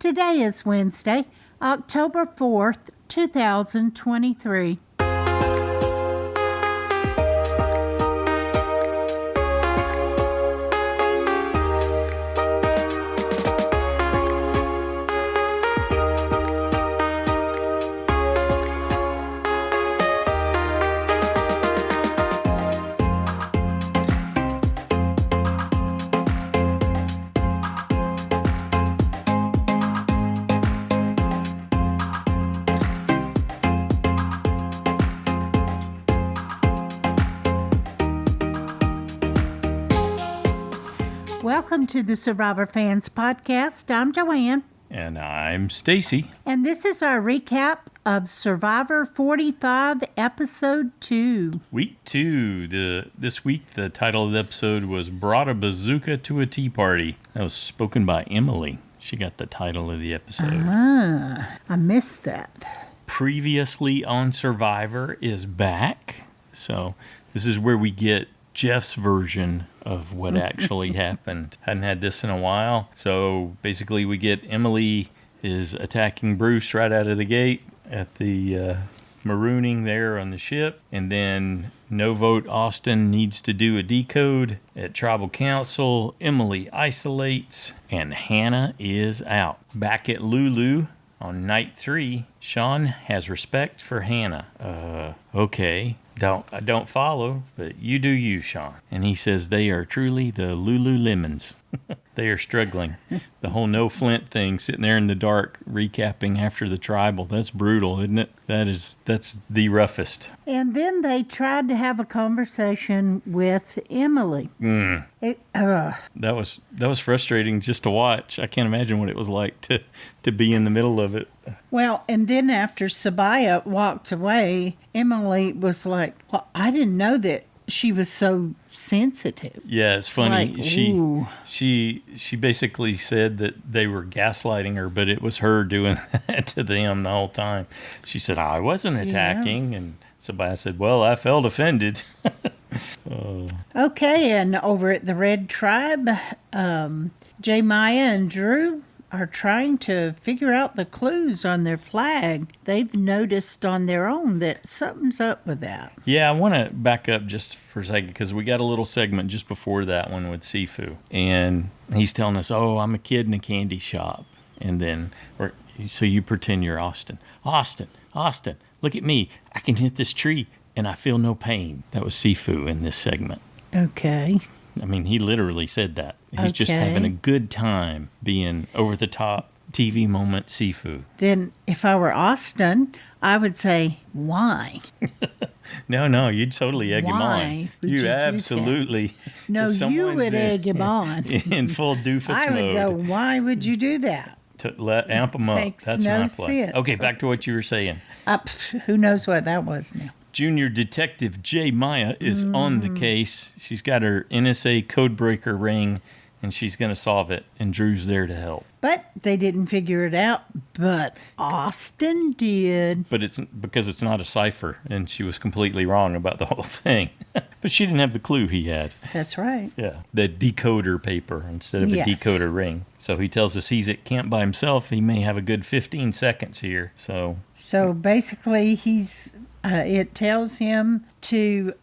Today is Wednesday, October 4th, 2023. Welcome to the Survivor Fans Podcast. I'm Joanne. And I'm Stacy. And this is our recap of Survivor 45, Episode 2. Week 2. This week, the title of the episode was Brought a Bazooka to a Tea Party. That was spoken by Emily. She got the title of the episode. I missed that. Previously on Survivor is back. So this is where we get Jeff's version of what actually happened. Hadn't had this in a while. So basically we get Emily is attacking Bruce right out of the gate at the marooning there on the ship. And then No Vote Austin needs to do a decode at Tribal Council. Emily isolates and Hannah is out. Back at Lulu on night 3, Sean has respect for Hannah. Okay. I don't follow, but you do you, Sean. And he says they are truly the Lululemons. They are struggling. The whole no Flint thing, sitting there in the dark, recapping after the tribal. That's brutal, isn't it? That's the roughest. And then they tried to have a conversation with Emily. That was frustrating just to watch. I can't imagine what it was like to be in the middle of it. Well, and then after Sabiyah walked away, Emily was like, well, I didn't know that she was so sensitive. Yeah, it's funny. Like, she basically said that they were gaslighting her, but it was her doing that to them the whole time. She said, I wasn't attacking. Yeah. And Sabiyah said, well, I felt offended. Okay, and over at the Red Tribe, J. Maya and Drew are trying to figure out the clues on their flag. They've noticed on their own that something's up with that. Yeah, I want to back up just for a second because we got a little segment just before that one with Sifu. And he's telling us, oh, I'm a kid in a candy shop. And then, so you pretend you're Austin. Austin, look at me. I can hit this tree and I feel no pain. That was Sifu in this segment. Okay. I mean, he literally said that. He's just having a good time being over-the-top TV moment Sifu. Then if I were Austin, I would say, why? No, you'd totally egg him on. You absolutely. No, you would egg him on. In full doofus mode. I would go, why would you do that? To amp him up. That's no my play. Sense. Okay, back to what you were saying. Who knows what that was now. Junior Detective J. Maya is on the case. She's got her NSA codebreaker ring, and she's going to solve it, and Drew's there to help. But they didn't figure it out, but Austin did. But it's because it's not a cipher, and she was completely wrong about the whole thing. But she didn't have the clue he had. That's right. Yeah, the decoder paper instead of a decoder ring. So he tells us he's at camp by himself. He may have a good 15 seconds here. So basically he's... it tells him to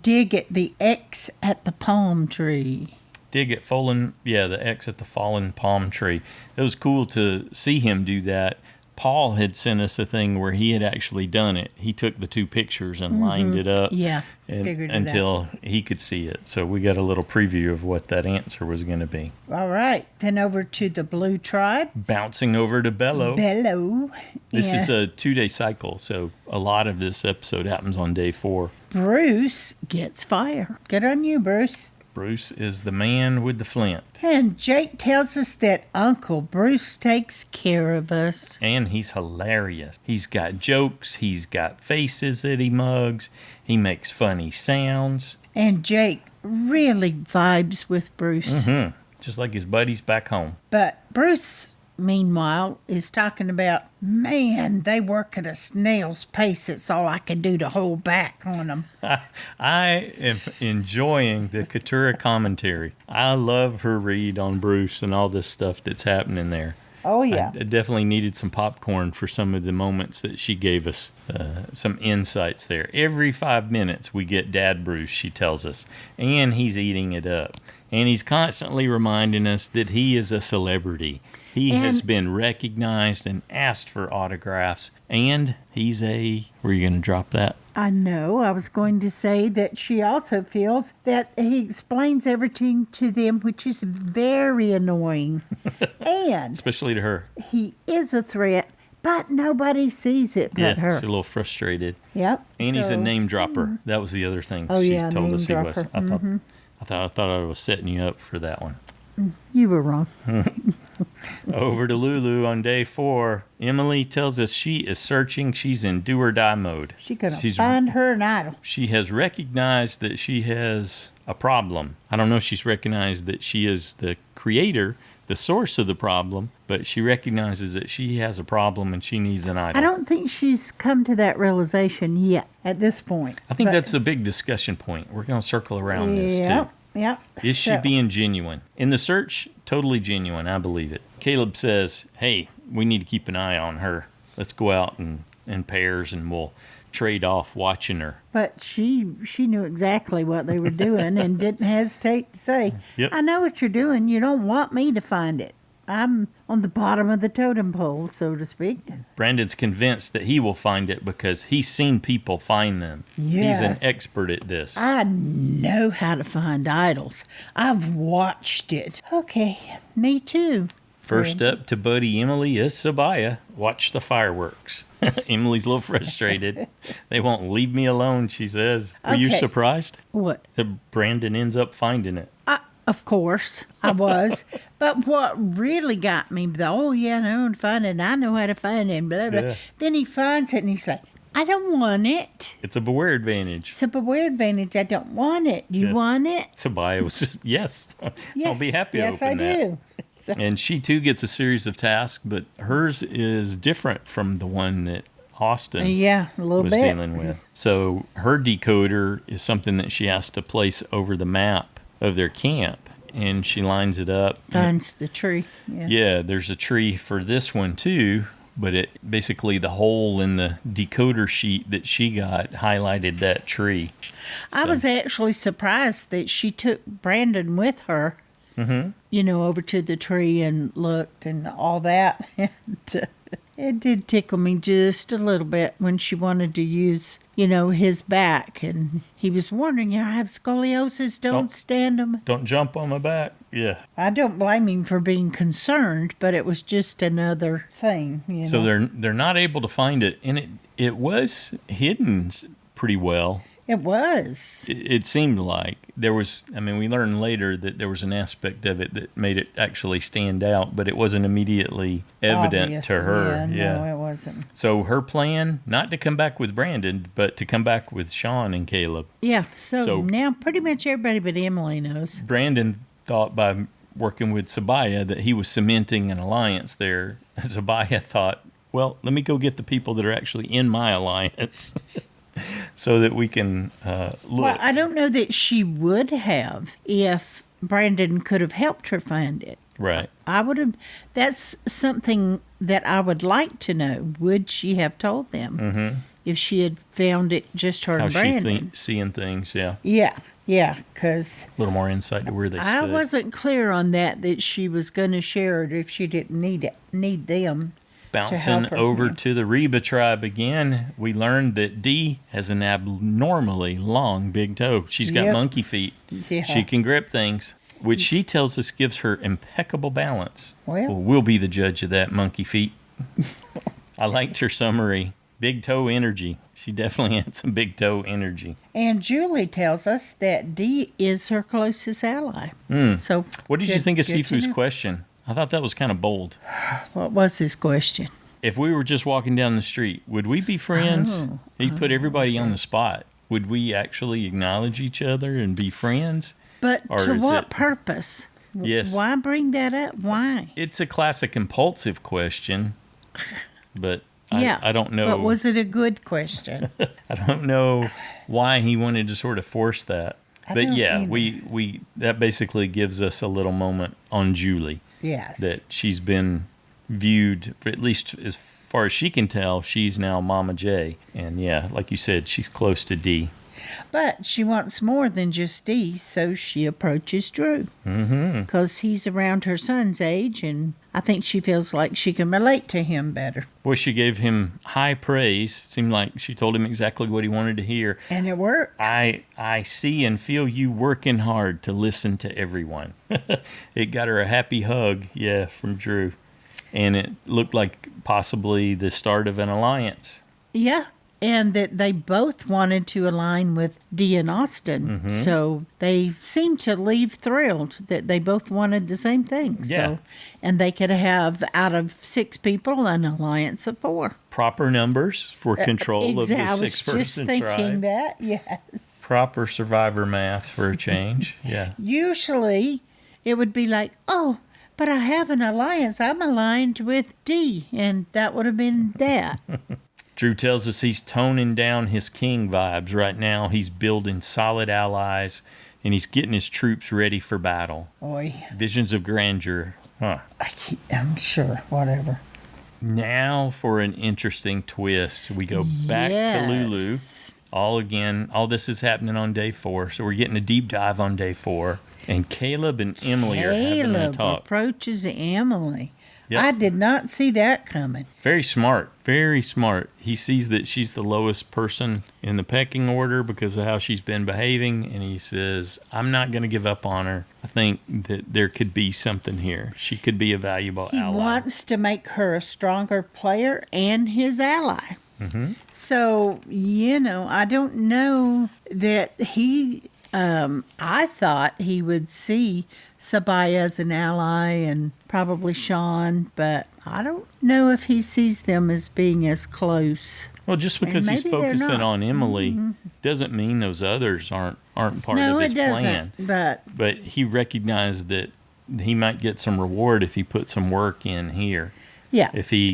dig at the X at the palm tree. Dig at the X at the fallen palm tree. It was cool to see him do that. Paul had sent us a thing where he had actually done it. He took the 2 pictures and lined it up. Yeah, figured it until out. He could see it. So we got a little preview of what that answer was going to be. All right. Then over to the Blue Tribe. Bouncing over to Belo. This is a 2-day cycle, so a lot of this episode happens on day 4. Bruce gets fire. Good on you, Bruce. Bruce is the man with the flint. And Jake tells us that Uncle Bruce takes care of us. And he's hilarious. He's got jokes. He's got faces that he mugs. He makes funny sounds. And Jake really vibes with Bruce. Mm-hmm. Just like his buddies back home. But Bruce, meanwhile, is talking about, man, they work at a snail's pace. It's all I can do to hold back on them. I am enjoying the Katurah commentary. I love her read on Bruce and all this stuff that's happening there. Oh, yeah. I definitely needed some popcorn for some of the moments that she gave us, some insights there. Every 5 minutes we get Dad Bruce, she tells us, and he's eating it up. And he's constantly reminding us that he is a celebrity. He has been recognized and asked for autographs, and he's a... Were you going to drop that? I know. I was going to say that she also feels that he explains everything to them, which is very annoying. And especially to her. He is a threat, but nobody sees it but her. She's a little frustrated. Yep. And he's a name dropper. That was the other thing she told us he was. I thought I was setting you up for that one. You were wrong. Over to Lulu on day 4. Emily tells us she is searching. She's in do or die mode. She's going to find her an idol. She has recognized that she has a problem. I don't know if she's recognized that she is the creator, the source of the problem, but she recognizes that she has a problem and she needs an idol. I don't think she's come to that realization yet at this point. I think that's a big discussion point. We're going to circle around this too. Yep. Is she being genuine? In the search, totally genuine. I believe it. Kaleb says, hey, we need to keep an eye on her. Let's go out in pairs and we'll trade off watching her. But she knew exactly what they were doing and didn't hesitate to say, yep. I know what you're doing. You don't want me to find it. I'm on the bottom of the totem pole, so to speak. Brandon's convinced that he will find it because he's seen people find them. Yes. He's an expert at this. I know how to find idols. I've watched it. Okay, me too. First up to Buddy Emily is Sabiyah. Watch the fireworks. Emily's a little frustrated. They won't leave me alone, she says. Were you surprised? What? That Brandon ends up finding it. Of course, I was. But what really got me, though, I know how to find it, blah, blah. Yeah. Then he finds it and he's like, I don't want it. It's a beware advantage. It's a beware advantage. I don't want it. You want it? Sabiyah was just, yes. I'll be happy to open that. Yes, I do. And she, too, gets a series of tasks, but hers is different from the one that Austin was dealing with. So her decoder is something that she has to place over the map of their camp, and she lines it up. Finds the tree. Yeah, there's a tree for this one too, but it basically the hole in the decoder sheet that she got highlighted that tree. I was actually surprised that she took Brandon with her, over to the tree and looked and all that. And it did tickle me just a little bit when she wanted to use, his back. And he was wondering, I have scoliosis, don't stand him. Don't jump on my back. Yeah. I don't blame him for being concerned, but it was just another thing. So they're not able to find it. And it was hidden pretty well. It was. It seemed like there was, we learned later that there was an aspect of it that made it actually stand out, but it wasn't immediately evident obvious to her. No, it wasn't. So her plan, not to come back with Brandon, but to come back with Sean and Kaleb. Yeah, so now pretty much everybody but Emily knows. Brandon thought by working with Sabiyah that he was cementing an alliance there. Sabiyah thought, well, let me go get the people that are actually in my alliance. So that we can look. Well, I don't know that she would have if Brandon could have helped her find it. Right. I would have. That's something that I would like to know. Would she have told them if she had found it just her and Brandon? How seeing things, yeah. Yeah, because... A little more insight to where they stood. I wasn't clear on that she was going to share it if she didn't need them. Bouncing over to the Reba tribe again, we learned that Dee has an abnormally long big toe. She's got monkey feet. Yeah. She can grip things, which she tells us gives her impeccable balance. Well, we'll be the judge of that, monkey feet. I liked her summary. Big toe energy. She definitely had some big toe energy. And Julie tells us that Dee is her closest ally. So, what did you think of Sifu's question? I thought that was kind of bold. What was his question? If we were just walking down the street, would we be friends? He put everybody on the spot. Would we actually acknowledge each other and be friends? But to what purpose? Yes. Why bring that up? Why? It's a classic impulsive question, but I don't know. But was it a good question? I don't know why he wanted to sort of force that. But yeah, we that basically gives us a little moment on Julie. Yes. That she's been viewed, at least as far as she can tell, she's now Mama J. And yeah, like you said, she's close to D. But she wants more than just D, so she approaches Drew. Because he's around her son's age, and I think she feels like she can relate to him better. Boy, she gave him high praise. It seemed like she told him exactly what he wanted to hear. And it worked. I see and feel you working hard to listen to everyone. It got her a happy hug, yeah, from Drew. And it looked like possibly the start of an alliance. Yeah. And that they both wanted to align with Dee and Austin. So they seemed to leave thrilled that they both wanted the same thing. Yeah. So, and they could have, out of 6 people, an alliance of 4. Proper numbers for control of the 6-person tribe. I was just thinking that, yes. Proper survivor math for a change, yeah. Usually, it would be like, oh, but I have an alliance. I'm aligned with Dee, and that would have been that. Drew tells us he's toning down his king vibes right now. He's building solid allies, and he's getting his troops ready for battle. Oy. Visions of grandeur. Huh. I'm sure, whatever. Now for an interesting twist. We go back to Lulu. All this is happening on day 4, so we're getting a deep dive on day 4. And Kaleb and Emily are having a talk. Approaches Emily. Yep. I did not see that coming. Very smart. Very smart. He sees that she's the lowest person in the pecking order because of how she's been behaving, and he says, I'm not going to give up on her. I think that there could be something here. She could be a valuable ally. He wants to make her a stronger player and his ally. So, I don't know that he... I thought he would see Sabiyah as an ally and probably Sean, but I don't know if he sees them as being as close. Well, just because he's focusing on Emily doesn't mean those others aren't part of his plan. But he recognized that he might get some reward if he put some work in here. Yeah.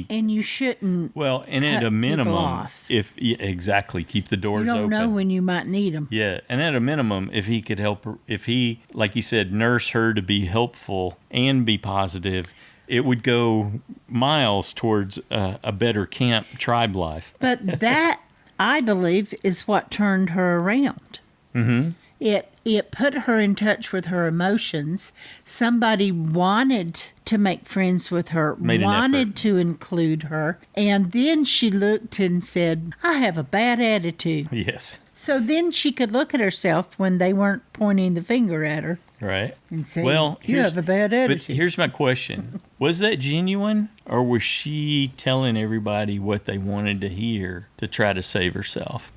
And you shouldn't. Well, and at a minimum, exactly, keep the doors open. You don't know when you might need them. Yeah, and at a minimum, if he could help her, if he, like he said, nurse her to be helpful and be positive, it would go miles towards a better camp tribe life. But that, I believe, is what turned her around. It put her in touch with her emotions. Somebody wanted to make friends with her, wanted to include her, and then she looked and said, I have a bad attitude. Yes. So then she could look at herself when they weren't pointing the finger at her. Right. And say, you have a bad attitude. But here's my question. Was that genuine, or was she telling everybody what they wanted to hear to try to save herself?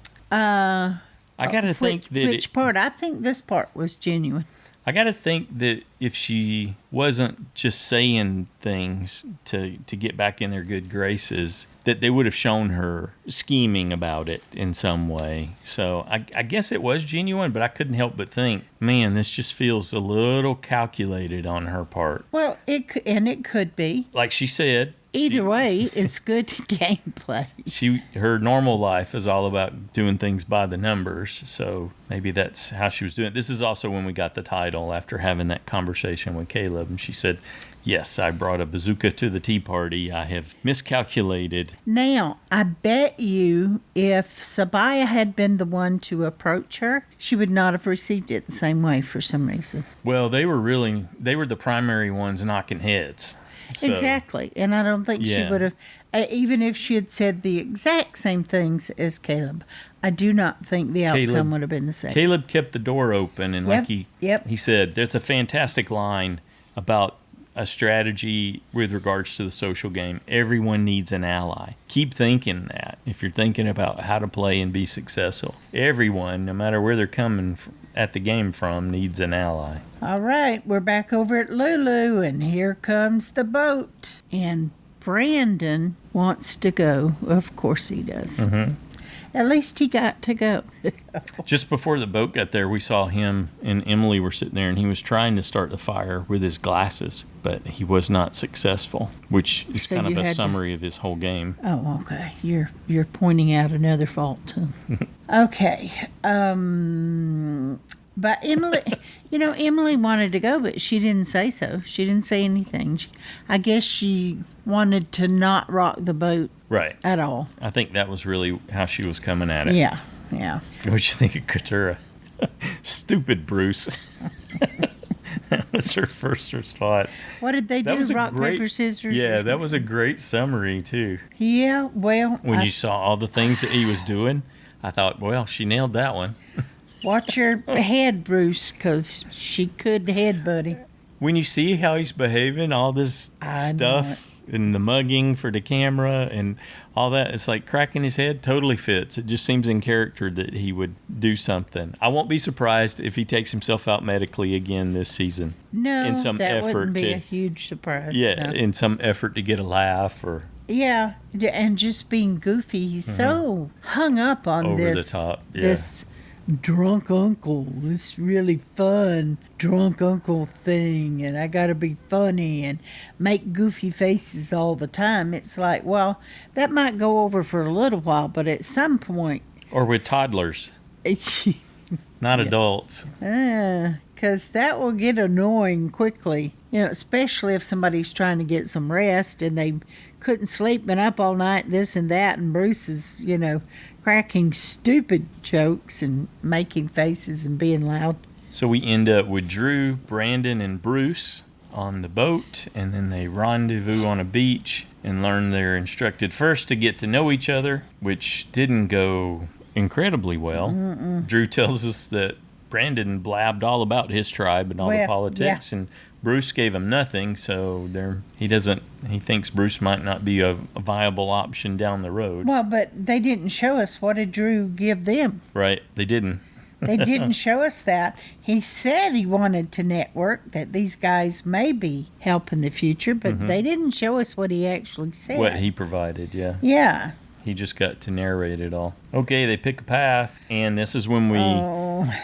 I got to think that... Which part? I think this part was genuine. I got to think that if she wasn't just saying things to get back in their good graces, that they would have shown her scheming about it in some way. So I guess it was genuine, but I couldn't help but think, man, this just feels a little calculated on her part. Well, it could be. Like she said... Either way, it's good gameplay. Her normal life is all about doing things by the numbers, so maybe that's how she was doing it. This is also when we got the title after having that conversation with Kaleb, and she said, yes, I brought a bazooka to the tea party. I have miscalculated. Now, I bet you if Sabiyah had been the one to approach her, she would not have received it the same way for some reason. Well, they were the primary ones knocking heads. So, exactly. And I don't think she would have, even if she had said the exact same things as Kaleb, I do not think the outcome would have been the same. Kaleb kept the door open, and like he said, there's a fantastic line about a strategy with regards to the social game. Everyone needs an ally. Keep thinking that if you're thinking about how to play and be successful. Everyone, no matter where they're coming at the game from, needs an ally. All right, we're back over at Lulu, and here comes the boat. And Brandon wants to go. Of course he does. At least he got to go. Just before the boat got there, we saw him and Emily were sitting there, and he was trying to start the fire with his glasses, but he was not successful, which is kind of a summary of his whole game. Oh, okay. You're pointing out another fault. Okay. But Emily, Emily wanted to go, but she didn't say so. She didn't say anything. I guess she wanted to not rock the boat Right. at all. I think that was really how she was coming at it. Yeah. What'd you think of Katurah? Stupid Bruce. That was her first response. What did they do? Rock, paper, scissors? Yeah, that was a great summary, too. Yeah, well. When you saw all the things that he was doing, I thought, well, she nailed that one. Watch your head, Bruce, because she could headbutt him. When you see how he's behaving, all this stuff and the mugging for the camera and all that, it's like cracking his head totally fits. It just seems in character that he would do something. I won't be surprised if he takes himself out medically again this season. No, in some that effort wouldn't be a huge surprise. Yeah, no. In some effort to get a laugh or... Yeah, and just being goofy. He's so hung up on over this. The top, yeah. This drunk uncle, this really fun drunk uncle thing, and I gotta be funny and make goofy faces all the time. It's like, well, that might go over for a little while, but at some point... Or with toddlers, not adults. Because that will get annoying quickly, especially if somebody's trying to get some rest and they couldn't sleep, been up all night, this and that, and Bruce is, cracking stupid jokes and making faces and being loud. So we end up with Drew, Brandon, and Bruce on the boat, and then they rendezvous on a beach and learn they're instructed first to get to know each other, which didn't go incredibly well. Drew tells us that Brandon blabbed all about his tribe and all the politics, and Bruce gave him nothing, so he thinks Bruce might not be a viable option down the road. Well, but they didn't show us. What did Drew give them? Right, they didn't. They didn't show us that. He said he wanted to network, that these guys may be help in the future, but they didn't show us what he actually said. What he provided, yeah. Yeah. He just got to narrate it all. Okay, they pick a path, and this is when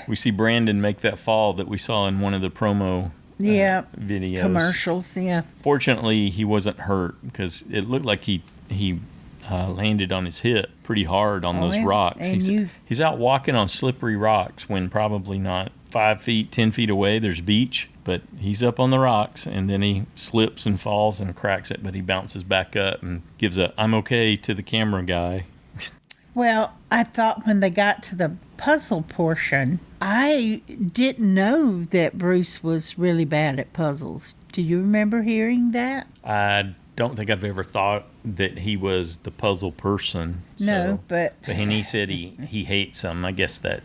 we see Brandon make that fall that we saw in one of the promo videos. Commercials, yeah. Fortunately, he wasn't hurt because it looked like he landed on his hip pretty hard on those rocks. He's out walking on slippery rocks when probably not 5 feet, 10 feet away there's beach, but he's up on the rocks, and then he slips and falls and cracks it, but he bounces back up and gives a "I'm okay" to the camera guy. Well, I thought when they got to the puzzle portion, I didn't know that Bruce was really bad at puzzles. Do you remember hearing that? I don't think I've ever thought that he was the puzzle person. No, but and he said he hates them. I guess that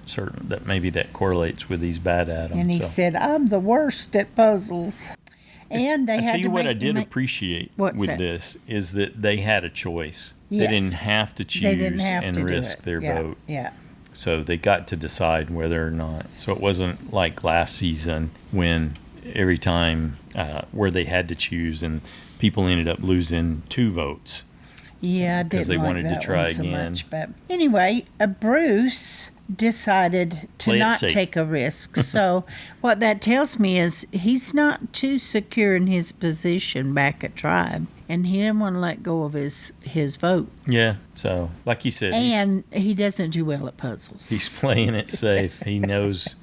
maybe that correlates with he's bad at them. And he said, "I'm the worst at puzzles." And they had to tell you what I did appreciate with this is that they had a choice. Yes. They didn't have to choose and risk their boat. Yeah. So they got to decide whether or not. So it wasn't like last season when every time where they had to choose and people ended up losing 2 votes. Yeah, I didn't because they like wanted that to try one so again. much, but anyway, Bruce decided to not take a risk. So what that tells me is he's not too secure in his position back at Tribe, and he didn't want to let go of his vote. Yeah, so like he said, and he doesn't do well at puzzles. He's playing it safe. He knows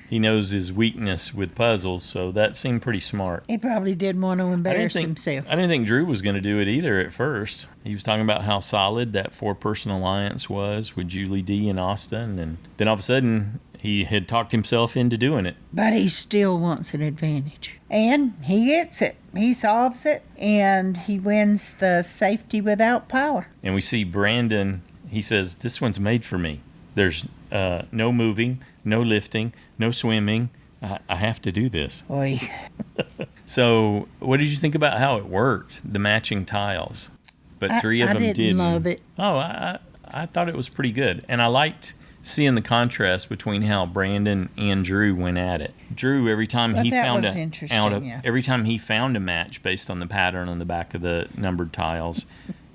his weakness with puzzles, so that seemed pretty smart. He probably didn't want to embarrass himself. I didn't think Drew was going to do it either at first. He was talking about how solid that 4-person alliance was with Julie D and Austin, and then all of a sudden he had talked himself into doing it. But he still wants an advantage. And he gets it. He solves it, and he wins the safety without power. And we see Brandon, he says, "This one's made for me. There's no moving, no lifting, no swimming. I have to do this." Oy. So what did you think about how it worked, the matching tiles? But 3 of them didn't. I didn't love it. Oh, I thought it was pretty good. And I liked seeing the contrast between how Brandon and Drew went at it. Drew, every time he found a match based on the pattern on the back of the numbered tiles,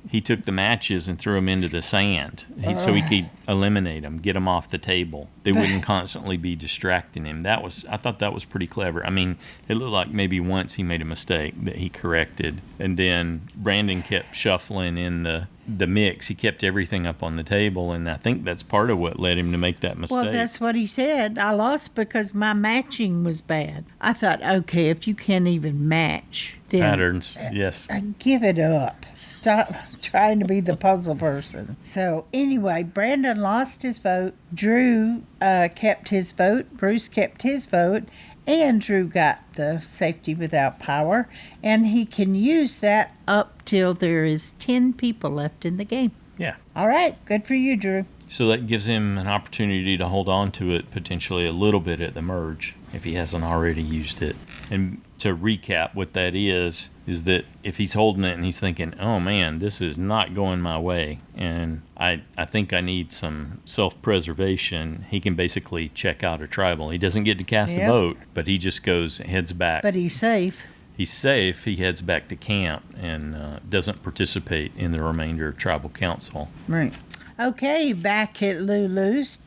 he took the matches and threw them into the sand so he could eliminate them, get them off the table. They wouldn't constantly be distracting him. I thought that was pretty clever. I mean, it looked like maybe once he made a mistake that he corrected, and then Brandon kept shuffling in the the mix. He kept everything up on the table, and I think that's part of what led him to make that mistake. Well, that's what he said. I lost because my matching was bad. I thought, okay, if you can't even match, then Patterns, yes. Give it up. Stop trying to be the puzzle person. So anyway, Brandon lost his vote. Drew kept his vote. Bruce kept his vote. And Drew got the safety without power. And he can use that up till there is 10 people left in the game. Yeah. All right. Good for you, Drew. So that gives him an opportunity to hold on to it potentially a little bit at the merge if he hasn't already used it. And to recap, what that is that if he's holding it and he's thinking, oh man, this is not going my way, and I think I need some self-preservation, he can basically check out a tribal. He doesn't get to cast a vote, but he just heads back. But he's safe. He's safe. He heads back to camp and doesn't participate in the remainder of tribal council. Right. Okay, back at Lulu's.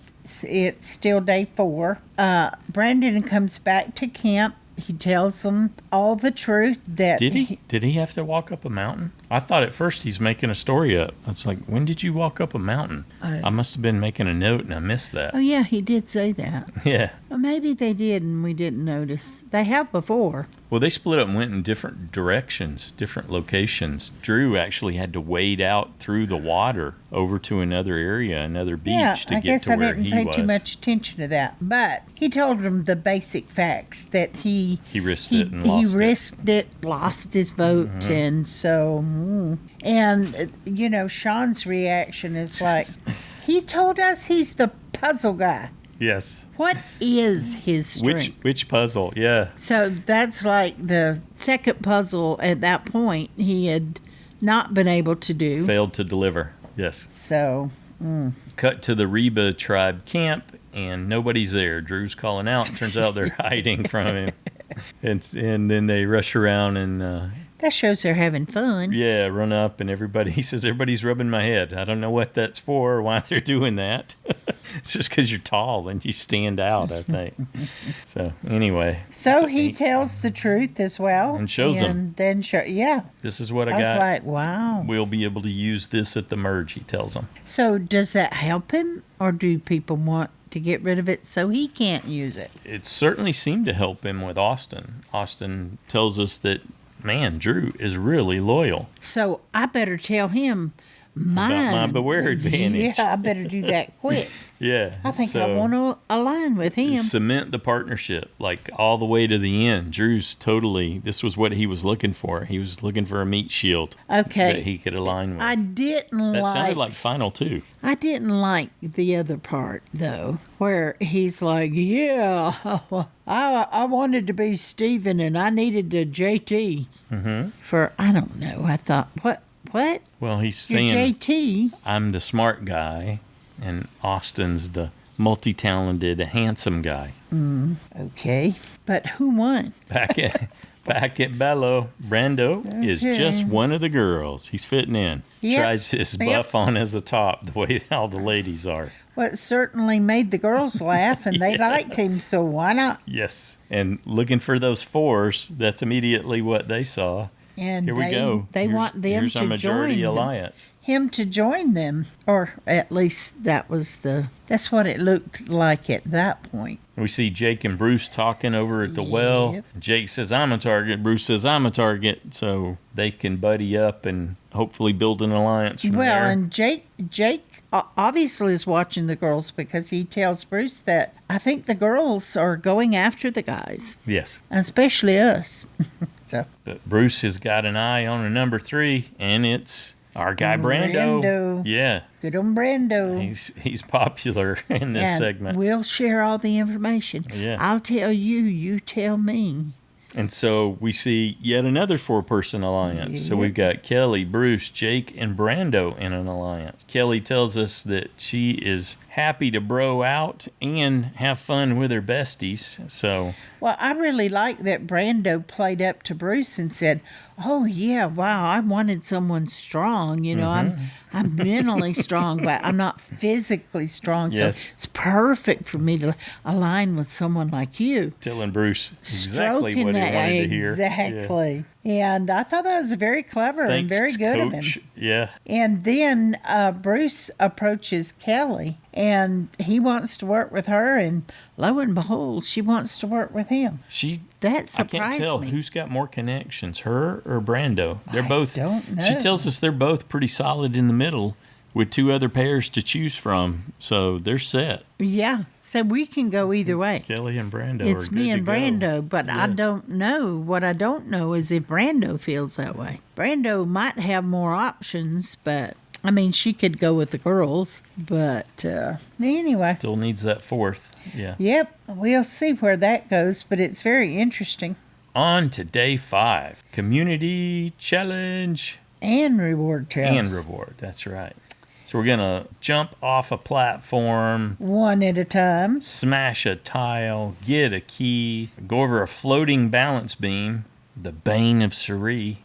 It's still day 4. Brandon comes back to camp. He tells them all the truth. That Did he have to walk up a mountain? I thought at first he's making a story up. It's like, when did you walk up a mountain? I must have been making a note and I missed that. Oh, yeah, he did say that. Yeah. Well, maybe they did and we didn't notice. They have before. Well, they split up and went in different directions, different locations. Drew actually had to wade out through the water over to another area, another beach to get to where he was. I guess I didn't pay too much attention to that. But he told them the basic facts that he risked it and lost it. He risked it, lost his vote, and so... And, Sean's reaction is like, he told us he's the puzzle guy. Yes. What is his strength? Which puzzle? Yeah. So that's like the second puzzle at that point he had not been able to do. Failed to deliver. Yes. So. Cut to the Reba tribe camp, and nobody's there. Drew's calling out. Turns out they're hiding from him. And then they rush around and... that shows they're having fun. Yeah, run up and he says, everybody's rubbing my head. I don't know what that's for or why they're doing that. It's just because you're tall and you stand out, I think. So, anyway. So he tells the truth as well. And shows them. Then yeah. This is what I got. I was like, wow. We'll be able to use this at the merge, he tells them. So does that help him? Or do people want to get rid of it so he can't use it? It certainly seemed to help him with Austin. Austin tells us that, man, Drew is really loyal. So I better tell him about my beware advantage. Yeah, I better do that quick. Yeah. I think I want to align with him. Cement the partnership, like all the way to the end. Drew's this was what he was looking for. He was looking for a meat shield that he could align with. That sounded like Final 2. I didn't like the other part, though, where he's like, yeah, I wanted to be Steven and I needed a JT for, I don't know. I thought, what? Well, he's saying, JT. I'm the smart guy, and Austin's the multi-talented, handsome guy. Okay, but who won? Back at Belo, Brando is just one of the girls. He's fitting in. Yep. Tries his buff on as a top, the way all the ladies are. Well, it certainly made the girls laugh, and they liked him, so why not? Yes, and looking for those 4s, that's immediately what they saw. And here we go. They want them here's to our majority join alliance. Him to join them, or at least that's what it looked like at that point. We see Jake and Bruce talking over at the well. Jake says, I'm a target. Bruce says, I'm a target. So they can buddy up and hopefully build an alliance from there. Well, and Jake obviously is watching the girls because he tells Bruce that I think the girls are going after the guys. Yes. Especially us. But Bruce has got an eye on a number 3, and it's our guy Brando. Yeah. Good on Brando. He's popular in this segment. We'll share all the information. Yeah. I'll tell you, you tell me. And so we see yet another 4-person alliance. So we've got Kellie, Bruce, Jake, and Brando in an alliance. Kellie tells us that she is happy to bro out and have fun with her besties. So, well, I really like that Brando played up to Bruce and said, oh, yeah, wow, I wanted someone strong. I'm mentally strong, but I'm not physically strong. Yes. So it's perfect for me to align with someone like you. Telling Bruce exactly what he wanted to hear. Exactly. Yeah. And I thought that was very clever and Thanks, very good of Coach. him. Yeah. And then Bruce approaches Kellie, and he wants to work with her, and lo and behold, she wants to work with him. That I surprised can't tell me. who's got more connections, her or Brando. They're both. don't know. She tells us they're both pretty solid in the middle, with 2 other pairs to choose from. So they're set. Yeah, so we can go either way. Kellie and Brando. It's are good me and to go. Brando, but I Yeah. don't know. What I don't know is if Brando feels that way. Brando might have more options, but I mean, she could go with the girls. But anyway, Still needs that 4th. Yeah. yep, we'll see where that goes, but it's very interesting. On to day 5, community challenge And reward challenge. and reward. That's right. So we're gonna jump off a platform, One at a time. smash a tile, get a key, go over a floating balance beam, the bane of Suri,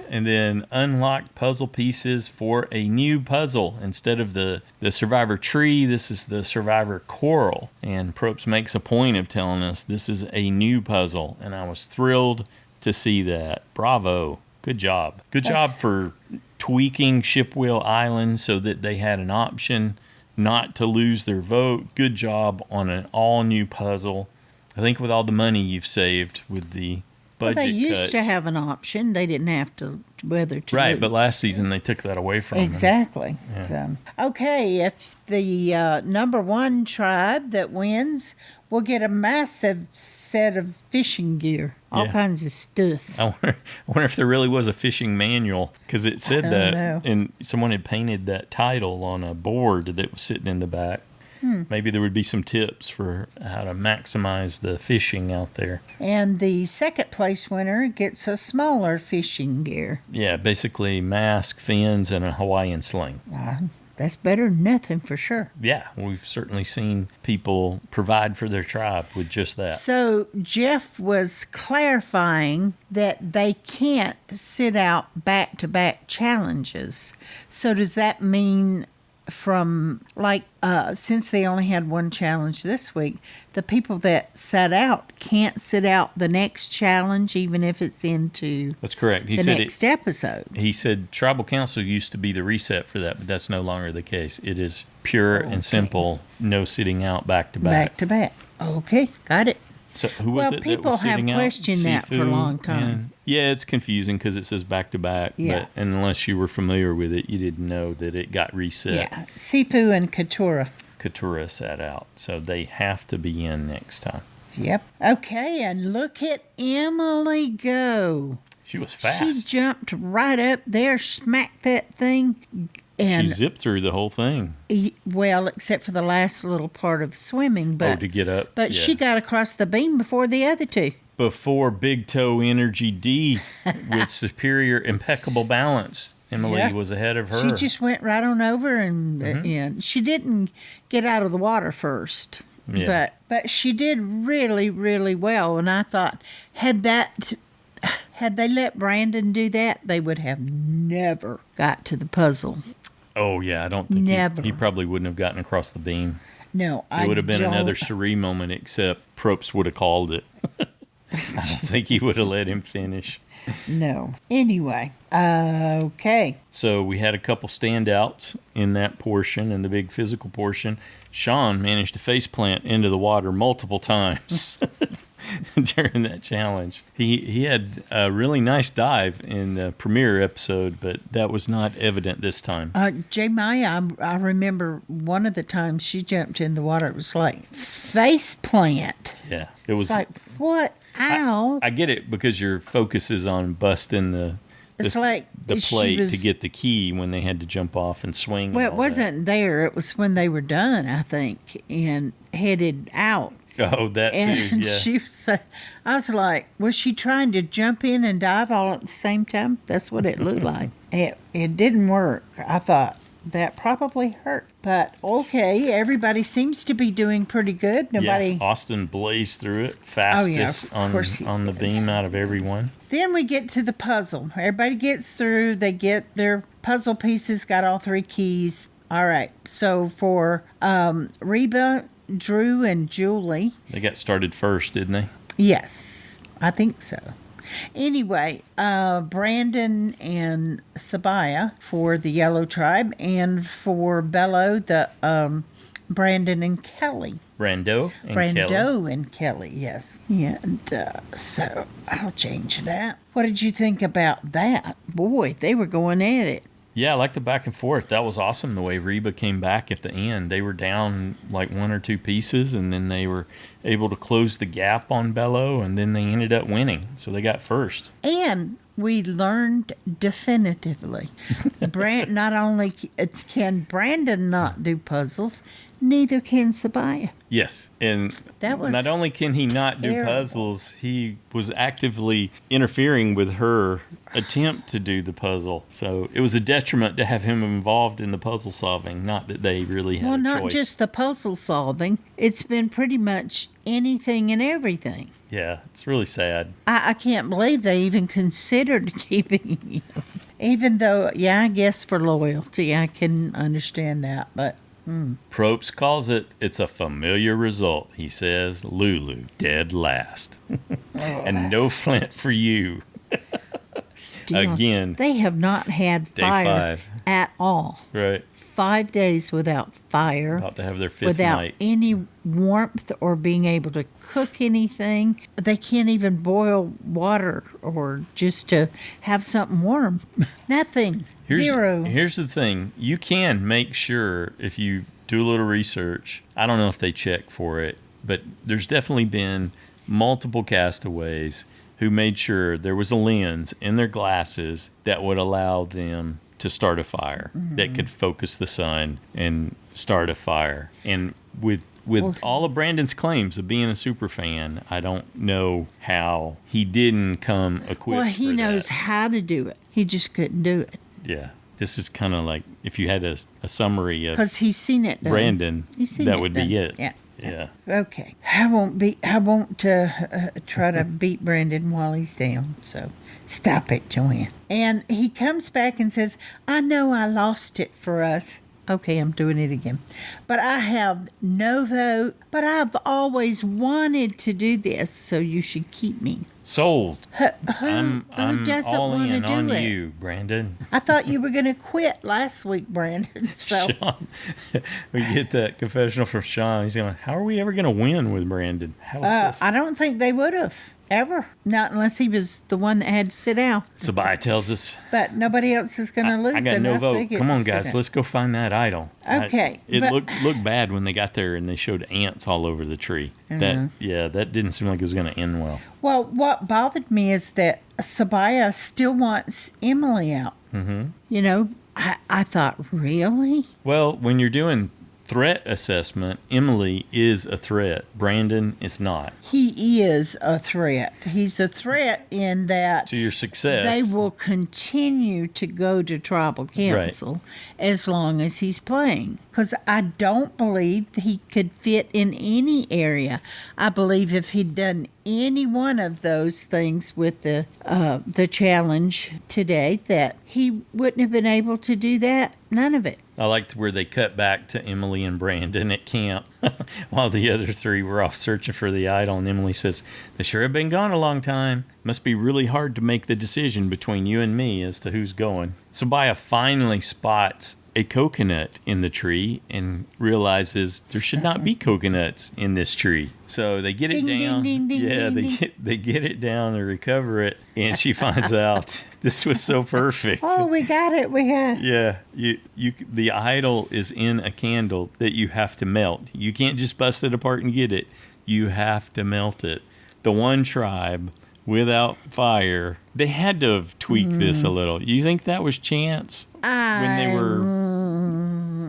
and then unlock puzzle pieces for a new puzzle. Instead of the survivor tree, this is the survivor coral. And Probst makes a point of telling us this is a new puzzle, and I was thrilled to see that. Bravo. Good job. Good job for tweaking Shipwheel Island so that they had an option not to lose their vote. Good job on an all-new puzzle. I think with all the money you've saved with the budget Well, they used cuts. to have an option. They didn't have to whether to Right, lose. but last season they took that away from them. Exactly. So, okay, if the number 1 tribe that wins will get a massive set of fishing gear, all Yeah. kinds of stuff. I wonder if there really was a fishing manual, because it said I that, don't know. and someone had painted that title on a board that was sitting in the back. Maybe there would be some tips for how to maximize the fishing out there. And the second place winner gets a smaller fishing gear. Yeah, basically mask, fins, and a Hawaiian sling. That's better than nothing for sure. Yeah, we've certainly seen people provide for their tribe with just that. So Jeff was clarifying that they can't sit out back-to-back challenges. So does that mean from, like, since they only had one challenge this week, the people that sat out can't sit out the next challenge even if it's into That's correct. He the said next episode? He said tribal council used to be the reset for that, but that's no longer the case. It is pure and simple, no sitting out back to back. Back-to-back. Okay, got it. So who was Well, it that people was have sitting out? questioned that for a Sifu long time. and- yeah, it's confusing because it says back to back. Yeah. But unless you were familiar with it, you didn't know that it got reset. Yeah, Sifu and Katurah. Katurah sat out, so they have to be in next time. Yep. Okay, and look at Emily go. She was She fast. jumped right up there, smacked that thing, and She zipped through the whole thing. well, except for the last little part of swimming, but to get up. But Yeah. she got across the beam before the other two. Before Big Toe Energy D with superior impeccable balance. Emily Yeah. was ahead of her. She just went right on over, and she didn't get out of the water first. Yeah. But she did really, really well. And I thought, had they let Brandon do that, they would have never got to the puzzle. Oh, yeah, I don't think Never. he probably wouldn't have gotten across the beam. No, It would have been another Suri moment, except Probst would have called it. I don't think he would have let him finish. No. Anyway, okay. So we had a couple standouts in that portion, in the big physical portion. Sean managed to faceplant into the water multiple times during that challenge. He had a really nice dive in the premiere episode, but that was not evident this time. J. Maya, I remember one of the times she jumped in the water, it was like face plant. Yeah, it was. It's like, what? Ow. I get it because your focus is on busting the It's like the she plate was- to get the key when they had to jump off and swing. and Well, it all wasn't there. It was when they were done, I think, and headed out. that. Oh, that too. And Yeah. she was, I was like, was she trying to jump in and dive all at the same time? That's what it looked like. It didn't work. I thought that probably hurt. But okay, everybody seems to be doing pretty good. Nobody. Yeah, Austin blazed through it Oh, yeah, fastest of course he on the did. beam out of everyone. Then we get to the puzzle. Everybody gets through. They get their puzzle pieces, got all 3 keys. All right. So for Reba, Drew, and Julie, They got started first, didn't they? yes, I think so. Anyway, Brandon and Sabiyah for the yellow tribe, and for Belo, the Brandon and Kellie. Brando and Kellie. Brando and Kellie, yes. Yeah, and so I'll change that. What did you think about that? Boy, they were going at it. Yeah, I like the back and forth. That was awesome the way Reba came back at the end. They were down like 1 or 2 pieces, and then they were able to close the gap on Belo, and then they ended up winning. So they got first. And we learned definitively, not only can Brandon not do puzzles, neither can Sabiyah. Yes, and That was not only can he not do terrible. puzzles, he was actively interfering with her attempt to do the puzzle. So it was a detriment to have him involved in the puzzle solving, not that they really had Well, a not choice. just the puzzle solving. It's been pretty much anything and everything. Yeah, it's really sad. I can't believe they even considered keeping him. Even though, yeah, I guess for loyalty, I can understand that. But Probst calls it's a familiar result. He says, Lulu, dead last. And no flint for you. still, Again, they have not had day fire 5. at all. Right. 5 days without fire. About to have their 5th Without night. any warmth or being able to cook anything. They can't even boil water or just to have something warm. Nothing. Zero. Here's the thing. You can make sure if you do a little research. I don't know if they check for it, but there's definitely been multiple castaways who made sure there was a lens in their glasses that would allow them to start a fire, that could focus the sun and start a fire. And with all of Brandon's claims of being a super fan, I don't know how he didn't come equipped. Well, he for knows that. how to do it. He just couldn't do it Yeah, this is kind of like if you had a summary of because he's seen it done. Brandon, He's seen that it would done. be it. Yeah. Yeah. Okay. I won't try to beat Brandon while he's down. So stop it, Joanne. And he comes back and says, I know I lost it for us. Okay, I'm doing it again. But I have no vote. But I've always wanted to do this, so you should keep me. Sold. Who I'm doesn't all want to in do on it? you, Brandon. I thought you were going to quit last week, Brandon. So Sean, we get that confessional from Sean. He's going, how are we ever going to win with Brandon? How is this? I don't think they would have. Ever. Not unless he was the one that had to sit out. Sabiyah tells us, But nobody else is going to lose. I got no enough. They vote. get Come to on, sit guys, out. let's go find that idol. Okay, It but- looked bad when they got there and they showed ants all over the tree. That didn't seem like it was going to end well. Well, what bothered me is that Sabiyah still wants Emily out. Mm-hmm. You know, I thought, really? Well, when you're doing threat assessment, Emily is a threat. Brandon is not. He is a threat. He's a threat in that To your success. they will continue to go to tribal council as long as he's playing. Because I don't believe he could fit in any area. I believe if he'd done any one of those things with the challenge today, that he wouldn't have been able to do that. None of it. I liked where they cut back to Emily and Brandon at camp while the other 3 were off searching for the idol. And Emily says, they sure have been gone a long time. Must be really hard to make the decision between you and me as to who's going. Sabiyah finally spots a coconut in the tree and realizes there should not be coconuts in this tree. So they get it Ding, down. ding, ding, Yeah, ding, they get it down and recover it. And she finds out this was so perfect. Oh, we got it. We got it. Yeah, the idol is in a candle that you have to melt. You can't just bust it apart and get it. You have to melt it. The one tribe without fire, they had to have tweaked this a little. You think that was chance when they were?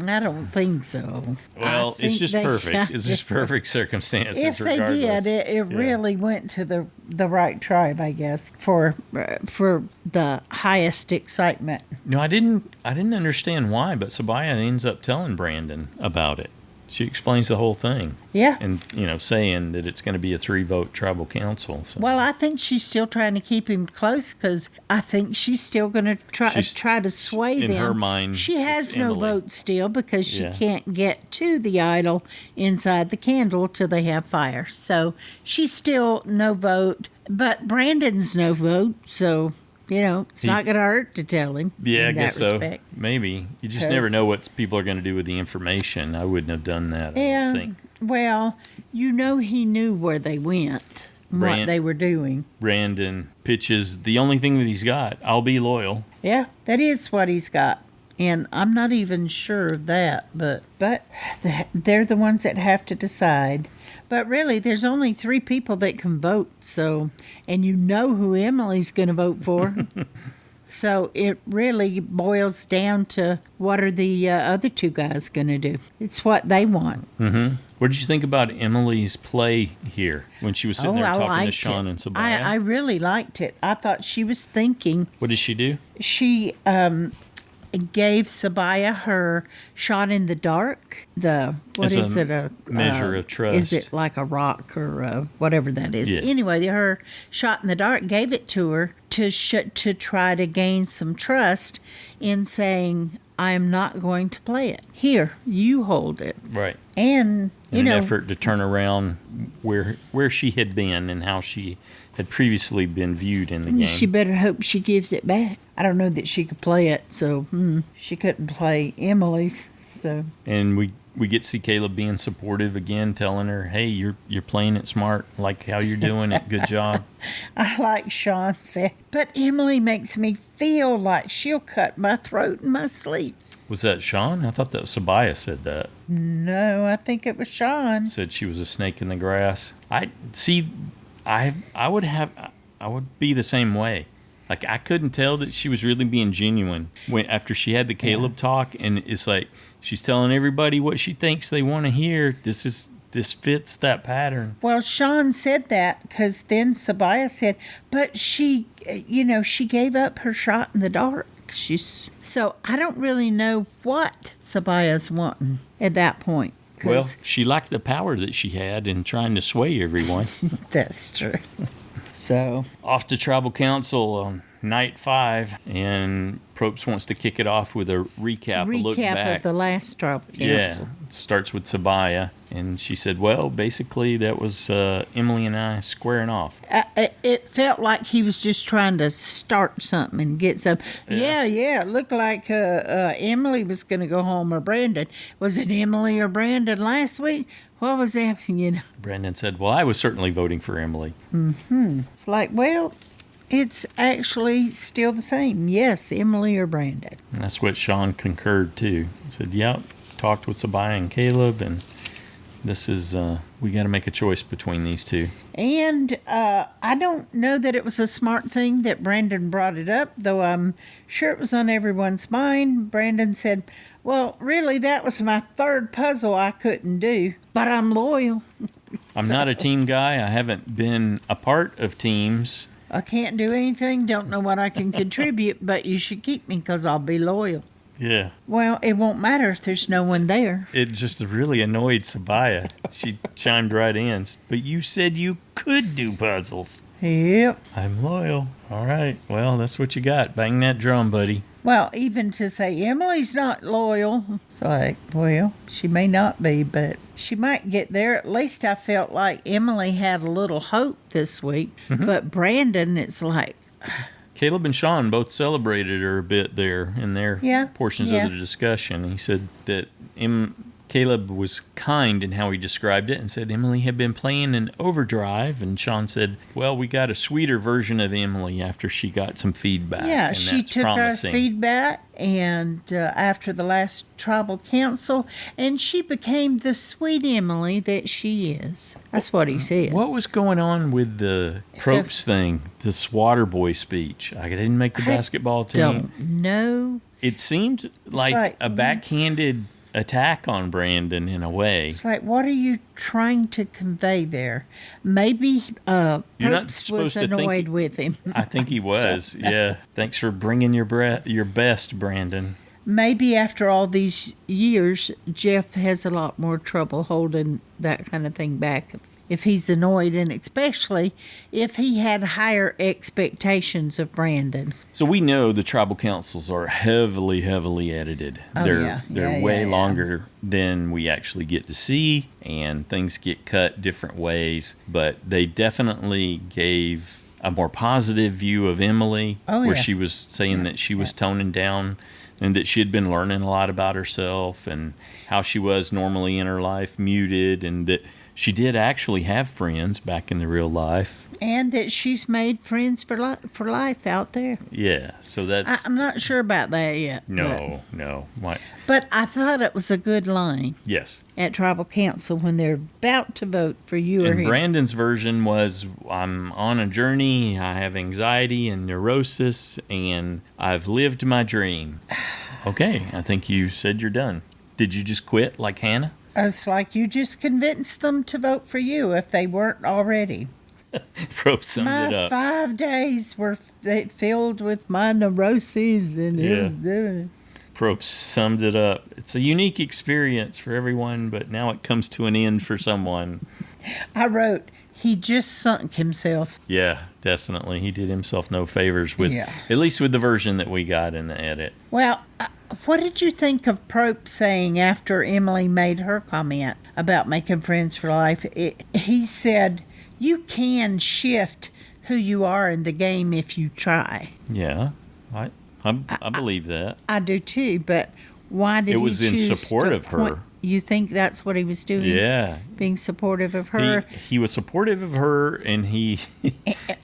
I don't think so. Well, I it's think just they- perfect. It's just perfect circumstances. If they regardless. did, it really went to the right tribe, I guess, for the highest excitement. No, I didn't understand why, but Sabiyah ends up telling Brandon about it. She explains the whole thing. Yeah. And, saying that it's going to be a 3-vote tribal council. So. Well, I think she's still trying to keep him close because I think she's still going to try to sway in them. her mind, she has it's no Emily. vote still because she Yeah. can't get to the idol inside the candle till they have fire. So she's still no vote. But Brandon's no vote, so, it's not going to hurt to tell him. Yeah, I in guess that respect. so. Maybe. You just 'Cause- never know what people are going to do with the information. I wouldn't have done that, I Yeah, don't think. well, he knew where they went, and what they were doing. Brandon pitches the only thing that he's got. I'll be loyal. Yeah, that is what he's got. And I'm not even sure of that, but they're the ones that have to decide. But really, there's only 3 people that can vote, so, and you know who Emily's going to vote for. So it really boils down to what are the other 2 guys going to do. It's what they want. Mm-hmm. What did you think about Emily's play here when she was sitting there talking to Sean and Sabiyah? I really liked it. I thought she was thinking. What did she do? She gave Sabiyah her shot in the dark. What As is a it? A measure of trust. Is it like a rock or whatever that is? Yeah. Anyway, her shot in the dark gave it to her to try to gain some trust in saying, I am not going to play it. Here, you hold it. Right. And, in an effort to turn around where she had been and how she had previously been viewed in the game. She better hope she gives it back. I don't know that she could play it, so she couldn't play Emily's. So. And we get to see Kaleb being supportive again, telling her, hey, you're playing it smart, like how you're doing it. Good job. I like Sean said, but Emily makes me feel like she'll cut my throat in my sleep. Was that Sean? I thought that was Sabiyah said that. No, I think it was Sean. Said she was a snake in the grass. I would be the same way. Like, I couldn't tell that she was really being genuine after she had the Kaleb talk, and it's like she's telling everybody what she thinks they want to hear. This fits that pattern. Well, Sean said that because then Sabiyah said, but she gave up her shot in the dark. So I don't really know what Sabiyah's wanting at that point. Well, she liked the power that she had in trying to sway everyone. That's true. So off to Tribal Council on night 5, and Probst wants to kick it off with a recap, a look back of the last Tribal Council. Yeah, it starts with Sabiyah, and she said, well, basically that was Emily and I squaring off. It felt like he was just trying to start something and get some. Yeah, it looked like Emily was going to go home, or Brandon. Was it Emily or Brandon last week? What was that? Brandon said, well, I was certainly voting for Emily. Mm-hmm. It's like, well, it's actually still the same. Yes, Emily or Brandon. And that's what Sean concurred, too. He said, yep, talked with Sabiyah and Kaleb, and this is, we got to make a choice between these 2. And I don't know that it was a smart thing that Brandon brought it up, though I'm sure it was on everyone's mind. Brandon said, well, really, that was my 3rd puzzle I couldn't do, but I'm loyal. I'm not a team guy. I haven't been a part of teams. I can't do anything, don't know what I can contribute, but you should keep me because I'll be loyal. Yeah. Well, it won't matter if there's no one there. It just really annoyed Sabiyah. She chimed right in. But you said you could do puzzles. Yep. I'm loyal. All right. Well, that's what you got. Bang that drum, buddy. Well, even to say Emily's not loyal, it's like, well, she may not be, but she might get there. At least I felt like Emily had a little hope this week. Mm-hmm. But Brandon, it's like... Kaleb and Sean both celebrated her a bit there in their portions of the discussion. He said that Kaleb was kind in how he described it and said Emily had been playing in overdrive. And Sean said, well, we got a sweeter version of Emily after she got some feedback. Yeah, and she took promising. Our feedback and after the last Tribal Council, and she became the sweet Emily that she is. That's what he said. What was going on with the Probst thing, this water boy speech? I didn't make the basketball team. Don't know. It seemed like a backhanded attack on Brandon in a way. It's like, what are you trying to convey there? Maybe Probst was annoyed with him. I think he was, yeah. Thanks for bringing your best, Brandon. Maybe after all these years, Jeff has a lot more trouble holding that kind of thing back. if he's annoyed, and especially if he had higher expectations of Brandon. So we know the tribal councils are heavily, heavily edited. Oh, They're yeah, way yeah. longer than we actually get to see, and things get cut different ways. But they definitely gave a more positive view of Emily, where she was saying that she was toning down and that she had been learning a lot about herself and how she was normally in her life, muted, and that she did actually have friends back in the real life. And that she's made friends for life out there. Yeah, so that's... I'm not sure about that yet. No. But I thought it was a good line. Yes. At Tribal Council when they're about to vote for you or him. And Brandon's version was, I'm on a journey, I have anxiety and neurosis, and I've lived my dream. Okay, I think you said you're done. Did you just quit like Hannah? It's like you just convinced them to vote for you if they weren't already. Probe summed it up. My 5 days were filled with my neuroses, and it was doing. Probe summed it up. It's a unique experience for everyone, but now it comes to an end for someone. I wrote, he just sunk himself. Yeah, definitely. He did himself no favors with, at least with the version that we got in the edit. Well, what did you think of Probe saying after Emily made her comment about making friends for life? He said, you can shift who you are in the game if you try. Yeah, I believe that. I do too, but why did he choose in support of her. You think that's what he was doing? Yeah. Being supportive of her? He was supportive of her, and he...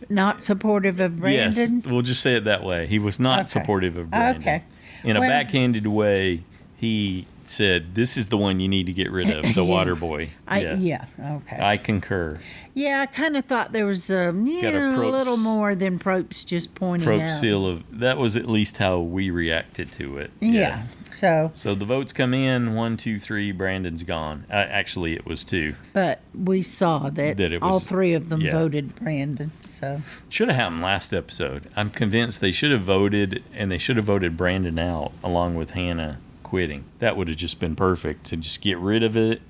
Not supportive of Brandon? Yes, we'll just say it that way. He was not supportive of Brandon. Okay. In a backhanded way, he said, this is the one you need to get rid of, the water boy. Okay. I concur. Yeah, I kind of thought there was a little more than Prope's just pointing Prope out. seal of... That was at least how we reacted to it. Yeah. So the votes come in, 1, 2, 3, Brandon's gone. Actually, it was 2. But we saw that it all was, 3 of them voted Brandon. So should have happened last episode. I'm convinced they should have voted, and they should have voted Brandon out along with Hannah quitting. That would have just been perfect to just get rid of it,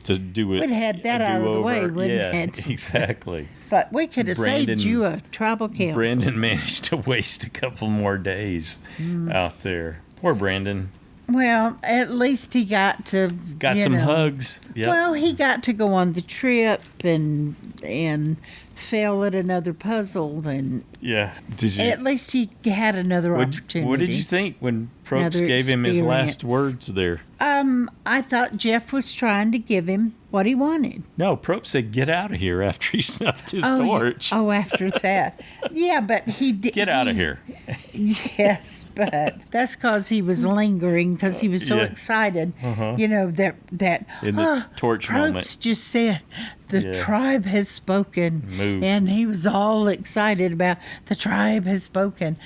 to do it. We'd have had that out of the way, wouldn't it? Exactly. It's like we could have saved you a tribal council. Brandon managed to waste a couple more days out there. Poor Brandon. Well, at least he got to some hugs. Yep. Well, he got to go on the trip and fail at another puzzle, and at least he had another opportunity. What did you think when Probst gave him his last words there? I thought Jeff was trying to give him what he wanted. No, Probst said, "Get out of here!" After he snuffed his torch. Oh, after that, yeah, but he did. Get out of here. Yes, but that's because he was lingering because he was so excited. You know that in the torch moment. Probst just said, "The tribe has spoken," and he was all excited about the tribe has spoken.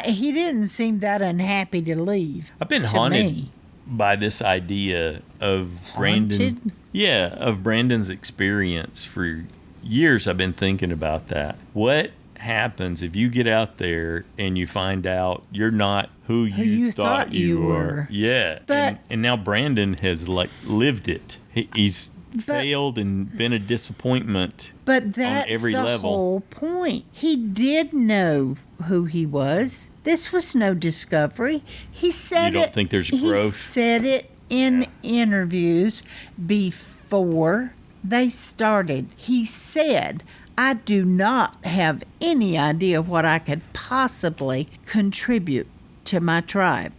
He didn't seem that unhappy to leave. I've been haunted by this idea of Brandon. Yeah, of Brandon's experience for years. I've been thinking about that. What happens if you get out there and you find out you're not who you thought you were? Yeah, but, and now Brandon has lived it. He's failed and been a disappointment. But that's on every the level. Whole point. He did know who he was. This was no discovery. He said You don't think there's growth? He said it in interviews before they started. He said, I do not have any idea what I could possibly contribute to my tribe.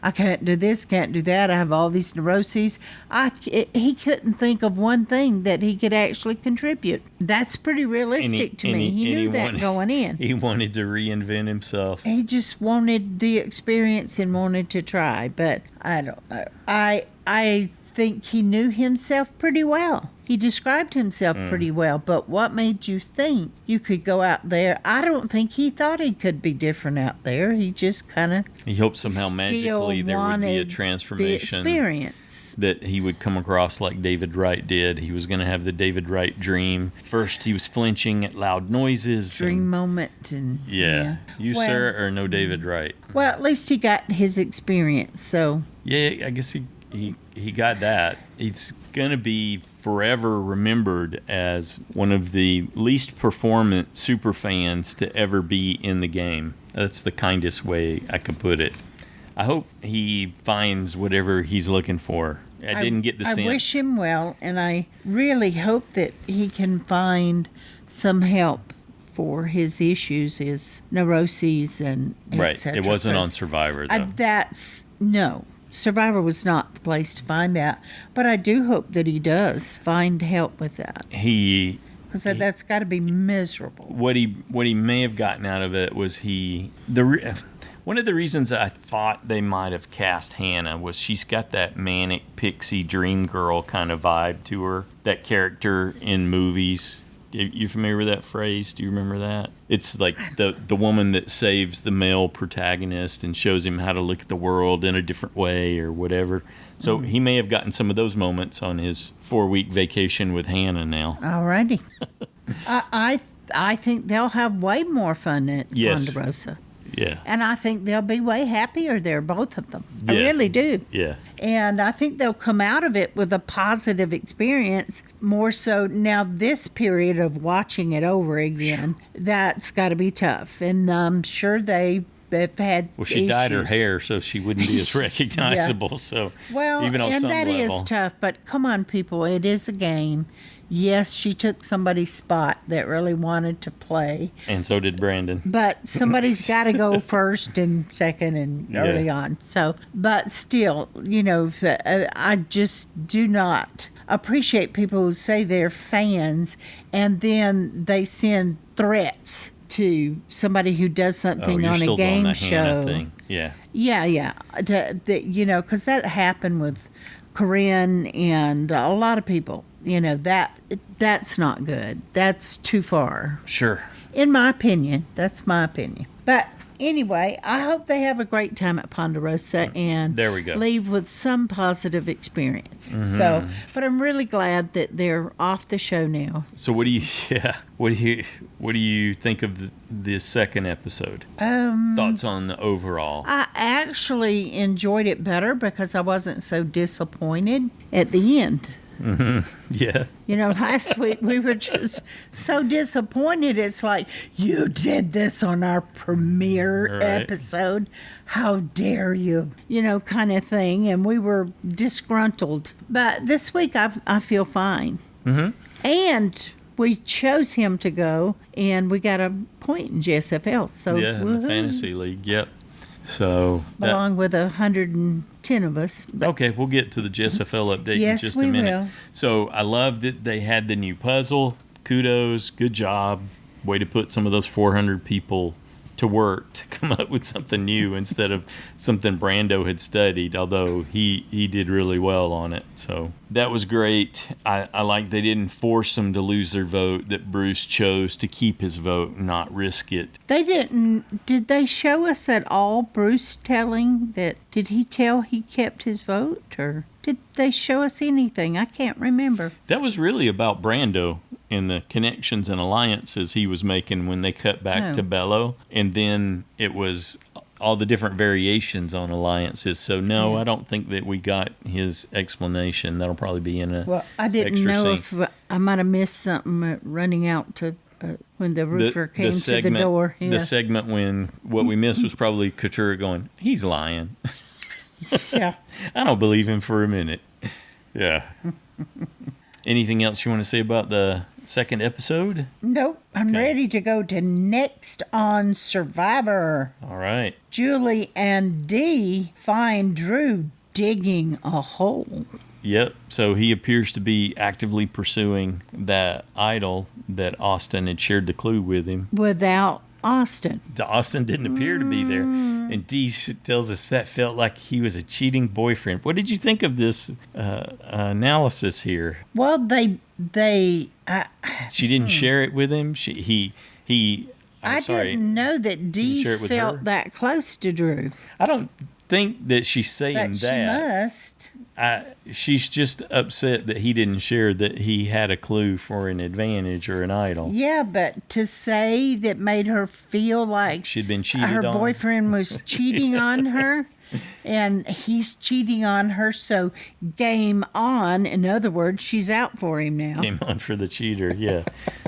I can't do this, can't do that. I have all these neuroses. He couldn't think of one thing that he could actually contribute. That's pretty realistic to me. He knew that going in. He wanted to reinvent himself. He just wanted the experience and wanted to try. But I don't know. I think he knew himself pretty well. He described himself pretty well, but what made you think you could go out there? I don't think he thought he could be different out there. He just kind of He hoped somehow magically there would be a transformation. The experience. That he would come across like David Wright did. He was going to have the David Wright dream. First, he was flinching at loud noises. Dream moment. And You, sir, are no David Wright. Well, at least he got his experience, so. Yeah, I guess he he got that. It's gonna be forever remembered as one of the least performant super fans to ever be in the game. That's the kindest way I could put it. I hope he finds whatever he's looking for. I didn't get the sense. I wish him well, and I really hope that he can find some help for his issues, his neuroses and Right. etc. It wasn't on Survivor, though. No. Survivor was not the place to find that. But I do hope that he does find help with that. Because that's got to be miserable. What he may have gotten out of it was one of the reasons I thought they might have cast Hannah was she's got that manic pixie dream girl kind of vibe to her. That character in movies. You familiar with that phrase? Do you remember that? It's like the woman that saves the male protagonist and shows him how to look at the world in a different way or whatever. So he may have gotten some of those moments on his 4-week vacation with Hannah now. Alrighty. I think they'll have way more fun at Ponderosa. Yeah. And I think they'll be way happier there, both of them. I really do. Yeah. And I think they'll come out of it with a positive experience, more so now this period of watching it over again, that's got to be tough. And I'm sure they've had Well, she dyed her hair so she wouldn't be as recognizable. Yeah. So well, even on and some that level. is tough. But come on, people, it is a game. Yes, she took somebody's spot that really wanted to play. And so did Brandon. But somebody's got to go first and second and early on. So, but still, I just do not appreciate people who say they're fans and then they send threats to somebody who does something on a game show. Thing. Yeah. Yeah. Because that happened with Corinne and a lot of people. That's not good. That's too far. Sure. In my opinion. That's my opinion. But anyway, I hope they have a great time at Ponderosa and there we go. Leave with some positive experience. Mm-hmm. So, but I'm really glad that they're off the show now. So what do you think of the second episode? Thoughts on the overall? I actually enjoyed it better because I wasn't so disappointed at the end. Mm-hmm. Yeah. Last week we were just so disappointed. It's like, you did this on our premiere episode. How dare you? Kind of thing. And we were disgruntled. But this week I feel fine. Mm-hmm. And we chose him to go, and we got a point in JSFL. So in the fantasy league. Yep. So along with 110 of us. Okay, we'll get to the JSFL update in just a minute. Will. So I love that they had the new puzzle. Kudos, good job. Way to put some of those 400 people to work to come up with something new instead of something Brando had studied, although he did really well on it. So that was great. I like they didn't force them to lose their vote, that Bruce chose to keep his vote and not risk it. They didn't. Did they show us at all Bruce telling that? Did he tell he kept his vote, or did they show us anything? I can't remember. That was really about Brando and the connections and alliances he was making when they cut back to Belo. And then it was all the different variations on alliances. So, no, I don't think that we got his explanation. That'll probably be in a Well, I didn't know scene. if I might have missed something running out to when the roofer came to the door. Yeah. The segment when what we missed was probably Katurah going, he's lying. Yeah. I don't believe him for a minute. Yeah. Anything else you want to say about the second episode? Nope. I'm ready to go to next on Survivor. All right. Julie and Dee find Drew digging a hole. Yep. So he appears to be actively pursuing that idol that Austin had shared the clue with him. Without Austin. Austin didn't appear to be there. And Dee tells us that felt like he was a cheating boyfriend. What did you think of this analysis here? Well, she didn't share it with him. I didn't know that Dee felt that close to Drew. I don't think that she's saying but that. She must. She's just upset that he didn't share that he had a clue for an advantage or an idol. Yeah, but to say that made her feel like she'd been cheated her on. boyfriend was cheating on her, And he's cheating on her, so game on. In other words, she's out for him now. Game on for the cheater, yeah.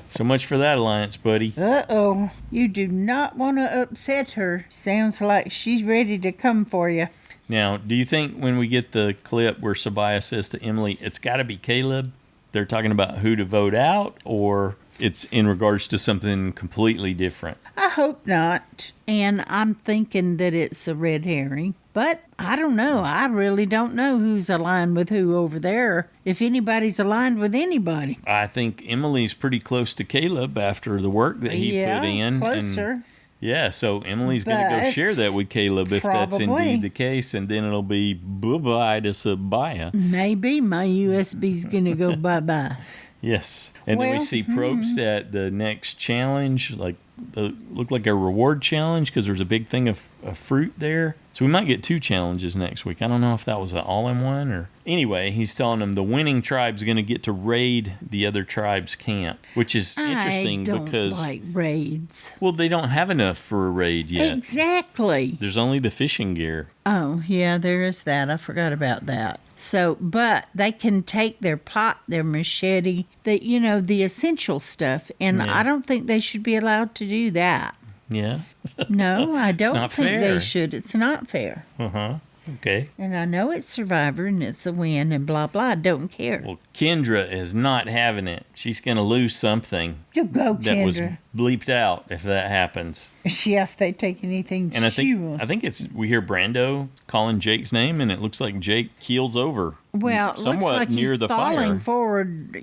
So much for that alliance, buddy. Uh-oh. You do not want to upset her. Sounds like she's ready to come for you. Now, do you think when we get the clip where Sabiyah says to Emily, it's got to be Kaleb, they're talking about who to vote out, or it's in regards to something completely different? I hope not. And I'm thinking that it's a red herring. But I don't know. I really don't know who's aligned with who over there, if anybody's aligned with anybody. I think Emily's pretty close to Kaleb after the work that he put in. Closer. And yeah, so Emily's going to go share that with Kaleb if that's indeed the case, and then it'll be bye-bye to Sabiyah. Maybe my USB's going to go bye-bye. Yes. And then we see Probst at the next challenge, looked like a reward challenge because there's a big thing of fruit there. So we might get 2 challenges next week. I don't know if that was an all-in-one or... Anyway, he's telling them the winning tribe's going to get to raid the other tribe's camp, which is interesting because... I don't like raids. Well, they don't have enough for a raid yet. Exactly. There's only the fishing gear. Oh, yeah, there is that. I forgot about that. So, but they can take their pot, their machete, the essential stuff, and I don't think they should be allowed to do that. Yeah. No, I don't think fair. they should. It's not fair. Uh-huh. Okay. And I know it's Survivor and it's a win and blah, blah. I don't care. Well, Kendra is not having it. She's going to lose something. You go, Kendra. That was bleeped out if that happens. Yeah, if they take anything and I think we hear Brando calling Jake's name, and it looks like Jake keels over. Well, it somewhat looks like near he's the falling fire. forward,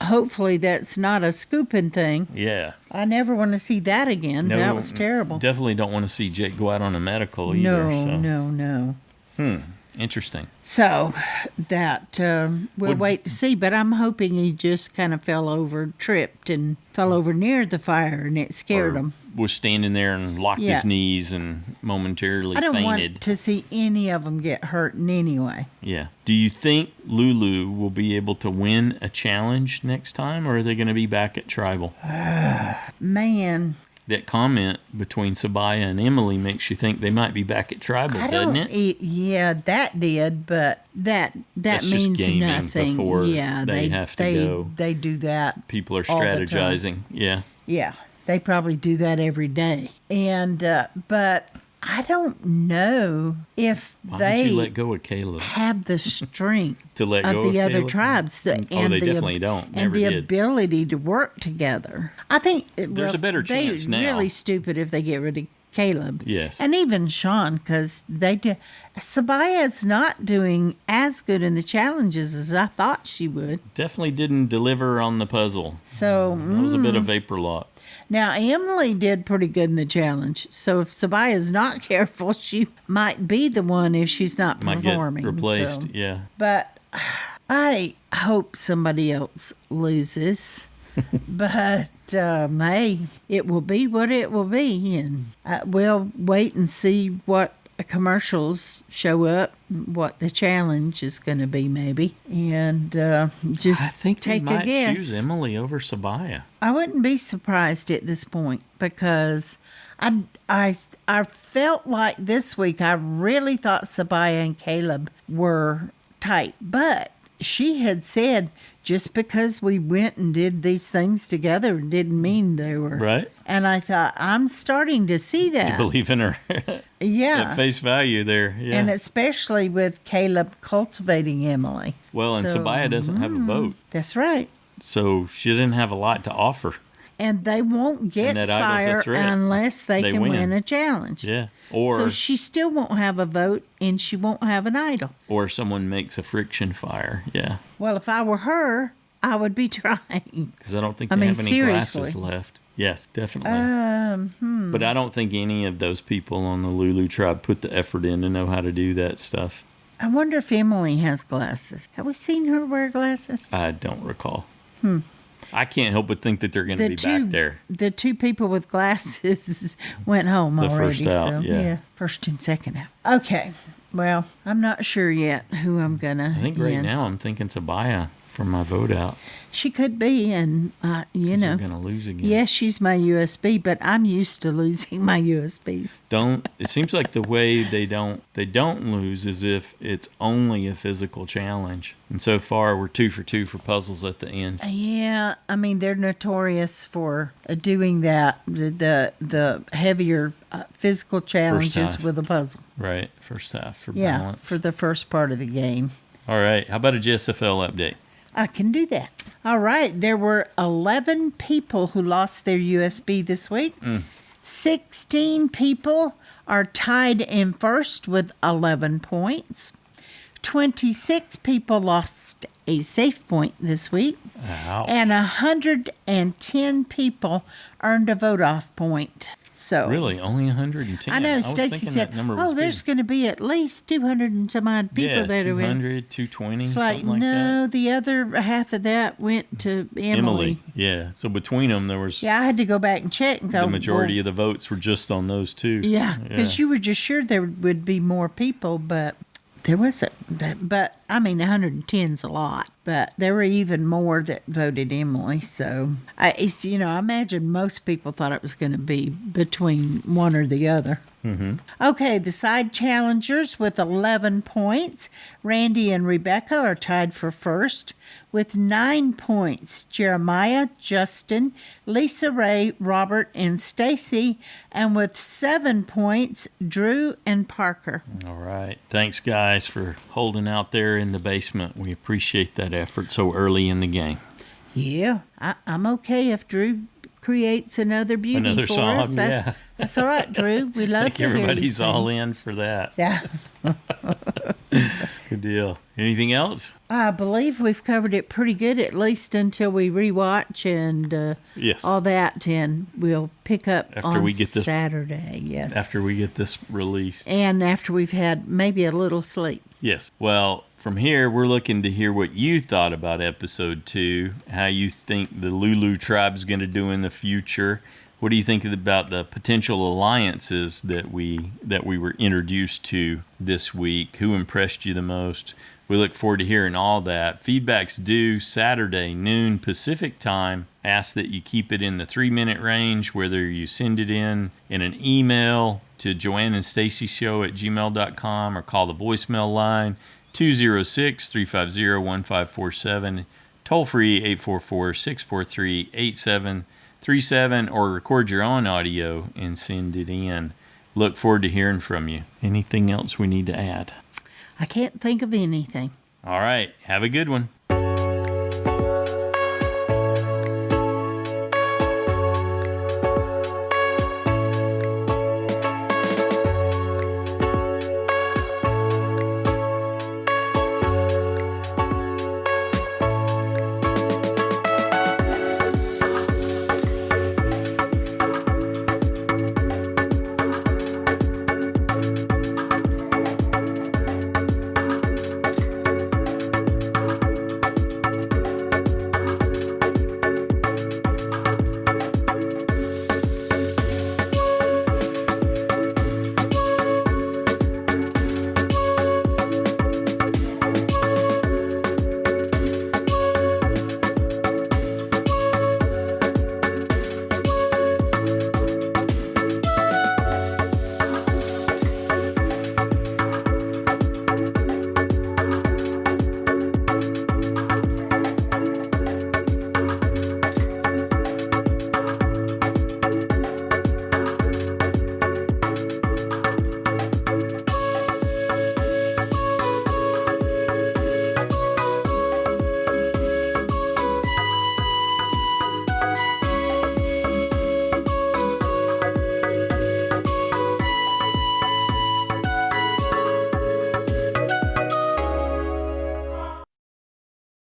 Hopefully that's not a scooping thing. Yeah. I never want to see that again. No, that was terrible. Definitely don't want to see Jake go out on a medical either. No. Interesting. So that we'll wait to see. But I'm hoping he just kind of tripped and fell over near the fire, and it scared him. Was standing there and locked his knees and momentarily fainted. I don't want to see any of them get hurt in any way. Yeah. Do you think Lulu will be able to win a challenge next time, or are they going to be back at Tribal? Man. That comment between Sabiyah and Emily makes you think they might be back at Tribal, doesn't it? Yeah, that did, but that That's means just gaming nothing. Before yeah, they have to go. They do that. People are all the time. strategizing. Yeah. Yeah, they probably do that every day. And but I don't know if Why they don't you let go of Kaleb? Have the strength to let of go the of other Kaleb? tribes. They definitely don't. Never and the did. ability to work together. I think there's a better chance now. They're really stupid if they get rid of Kaleb. Yes. And even Sean, because they do. Sabiyah's not doing as good in the challenges as I thought she would. Definitely didn't deliver on the puzzle. So that was a bit of vapor lock. Now, Emily did pretty good in the challenge. So if Sabiyah's not careful, she might be the one if she's not performing. Might get replaced, so. Yeah. But I hope somebody else loses. But, hey, it will be what it will be. And we'll wait and see what commercials show up, what the challenge is going to be, maybe. And just I think take they might a guess. choose Emily over Sabiyah. I wouldn't be surprised at this point because I felt like this week I really thought Sabiyah and Kaleb were tight. But she had said just because we went and did these things together didn't mean they were. Right. And I thought, I'm starting to see that. You believe in her. Yeah. At face value there. Yeah. And especially with Kaleb cultivating Emily. Well, and Sabiyah doesn't have a vote. That's right. So she didn't have a lot to offer. And they won't get fired unless they can win a challenge. Yeah. Or so she still won't have a vote and she won't have an idol. Or someone makes a friction fire. Yeah. Well, if I were her, I would be trying. Because I don't think they have any glasses left. Yes, definitely. But I don't think any of those people on the Lulu tribe put the effort in to know how to do that stuff. I wonder if Emily has glasses. Have we seen her wear glasses? I don't recall. I can't help but think that they're going to be back there. The 2 people with glasses went home already. First out, yeah. First and second out. Okay. Well, I'm not sure yet who I'm going to I think right now I'm thinking Sabiyah for my vote out. She could be, and you know, We're gonna lose again. yes, she's my USB, but I'm used to losing my USBs. It seems like the way they don't lose is if it's only a physical challenge. And so far we're 2 for 2 for puzzles at the end. Yeah, I mean they're notorious for doing that. The heavier physical challenges half. with a puzzle. Right, first half for Yeah, balance. for the first part of the game. All right, how about a JSFL update? I can do that. All right, there were 11 people who lost their USB this week. 16 people are tied in first with 11 points. 26 people lost a safe point this week. Ow. And 110 people earned a vote-off point. So Really? Only 110? I know, was Stacy thinking said, that number was there's big. going to be at least 200 and some odd people Yeah, that are in. 200, 220, It's like, something like no, that. the other half of that went to Emily. Yeah, so between them there was Yeah, I had to go back and check and go. the majority of the votes were just on those two. Yeah, because you were just sure there would be more people, but there wasn't. But, I mean, 110's a lot. But there were even more that voted Emily. So, I imagine most people thought it was going to be between one or the other. Mm-hmm. Okay, the side challengers with 11 points. Randy and Rebecca are tied for first with 9 points. Jeremiah, Justin, Lisa Ray, Robert, and Stacy. And with 7 points, Drew and Parker. All right. Thanks, guys, for holding out there in the basement. We appreciate that effort so early in the game. Yeah, I'm okay if Drew creates another beauty Another for song, us. yeah. That's all right, Drew. We love I think to hear you everybody's sing. all in for that. Yeah, Good deal. Anything else? I believe we've covered it pretty good, at least until we rewatch and Yes. all that, and we'll pick up After on we get this- Saturday. Yes, After we get this released. and after we've had maybe a little sleep. Yes. Well, from here, we're looking to hear what you thought about episode 2, how you think the Lulu tribe's going to do in the future. What do you think about the potential alliances that we were introduced to this week? Who impressed you the most? We look forward to hearing all that. Feedback's due Saturday, noon Pacific time. Ask that you keep it in the 3-minute range, whether you send it in an email to joanneandstacyshow@gmail.com or call the voicemail line 206-350-1547, toll free 844-643-8737, or record your own audio and send it in. Look forward to hearing from you. Anything else we need to add? I can't think of anything. All right. Have a good one.